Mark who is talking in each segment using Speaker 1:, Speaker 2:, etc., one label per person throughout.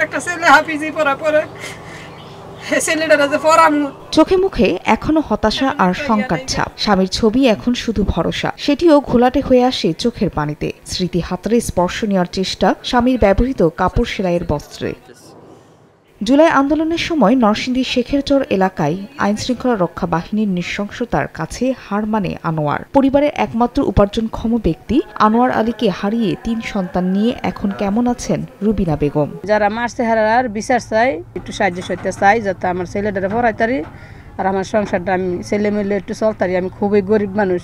Speaker 1: একটা ছেলে হাফিজি পড়া পড়ে,
Speaker 2: চোখে মুখে এখনো হতাশা আর শঙ্কার ছাপ। স্বামীর ছবি এখন শুধু ভরসা, সেটিও ঘোলাটে হয়ে আসে চোখের পানিতে। স্মৃতি হাতড়ে স্পর্শ নেওয়ার চেষ্টা স্বামীর ব্যবহৃত কাপড় সেলাইয়ের বস্ত্রে। জুলাই আন্দোলনের সময় নরসিংদীর শেখেরচর এলাকায় আইনশৃঙ্খলা রক্ষা বাহিনীর নৃশংসতার কাছে হার মানে আনোয়ার। পরিবারের একমাত্র উপার্জনক্ষম ব্যক্তি আনোয়ার আলীকে হারিয়ে 3 সন্তান নিয়ে এখন কেমন আছেন রুবিনা বেগম।
Speaker 3: যারা মারছে হারার বিচার চাই, একটু সাহায্য সহায়তা চাই, যাতে আমার ছেলেটারে পড়াইতারি আর আমার সংসারটা আমি ছেলে মিলে একটু চলতারি। আমি খুবই গরিব মানুষ।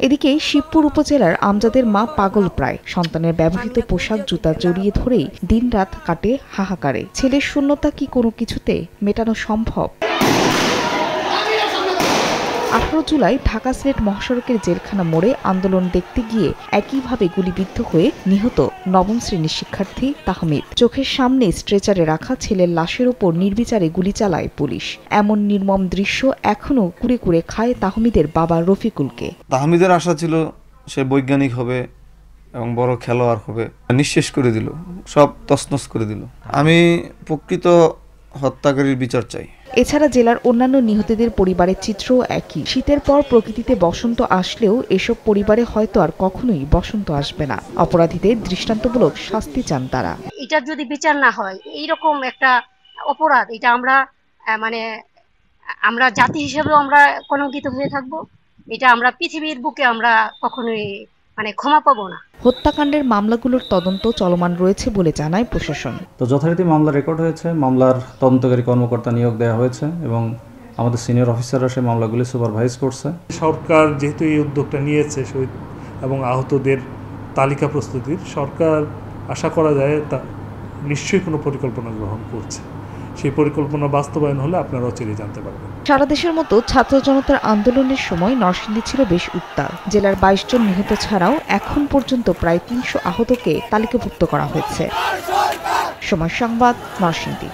Speaker 2: এদিকে শিবপুর উপজেলার আমজাদের মা পাগল প্রায়। সন্তানের ব্যবহৃত পোশাক জুতা জড়িয়ে ধরেই দিনরাত কাটে হাহাকারে। ছেলের শূন্যতা কি কোনো কিছুতে মেটানো সম্ভব? 18 জুলাই ঢাকা সিলেট মহাসড়কের জেলখানা মোড়ে আন্দোলন দেখতে গিয়ে একইভাবে গুলিবিদ্ধ হয়ে নিহত 9ম শ্রেণীর শিক্ষার্থী তাহমিদ। চোখের সামনে স্ট্রেচারে রাখা ছেলের লাশের উপর নির্বিচারে গুলি চালায় পুলিশ। এমন নির্মম দৃশ্য এখনো কুড়ে কুড়ে খায় তাহমিদের বাবা রফিকুলকে।
Speaker 4: তাহমিদের আশা ছিল সে বৈজ্ঞানিক হবে এবং বড় খেলোয়াড় হবে, নিঃশেষ করে দিল, সব তছনছ করে দিল। আমি প্রকৃত হত্যাকারীর বিচার চাই।
Speaker 2: এছাড়া জেলার অন্যান্য নিহতদের পরিবারের চিত্রও একই। শীতের পর প্রকৃতিতে বসন্ত আসলেও এসব পরিবারে হয়তো আর কখনোই বসন্ত আসবে না। অপরাধীদের দৃষ্টান্তমূলক শাস্তি চান তারা।
Speaker 5: এটার যদি বিচার না হয়, এইরকম একটা অপরাধ, এটা আমরা জাতি হিসেবেও আমরা কলঙ্কিত হয়ে থাকবো। এটা আমরা পৃথিবীর বুকে আমরা কখনোই ক্ষমা পাবো না।
Speaker 2: হত্যাকাণ্ডের মামলাগুলোর তদন্ত চলমান রয়েছে বলে জানায় প্রশাসন।
Speaker 6: তো যথারীতি মামলা রেকর্ড হয়েছে, মামলার তদন্তকারী কর্মকর্তা নিয়োগ দেওয়া হয়েছে এবং আমাদের সিনিয়র অফিসাররা সেই মামলাগুলি সুপারভাইজ করছে।
Speaker 7: সরকার যেহেতু এই উদ্যোগটা নিয়েছে শহীদ এবং আহতদের তালিকা প্রস্তুতির, সরকার আশা করা যায় তা নিশ্চয়ই কোনো পরিকল্পনা গ্রহণ করছে। সেই পরিকল্পনা বাস্তবায়ন হলে আপনারা অচিরেই জানতে পারবেন।
Speaker 2: সারা দেশের মতো ছাত্র জনতার আন্দোলনের সময় নরসিংদী ছিল বেশ উত্তাল। জেলার 22 জন নিহত ছাড়াও এখন পর্যন্ত প্রায় 300 আহতকে তালিকাভুক্ত করা হয়েছে। সময় সংবাদ, নরসিংদী।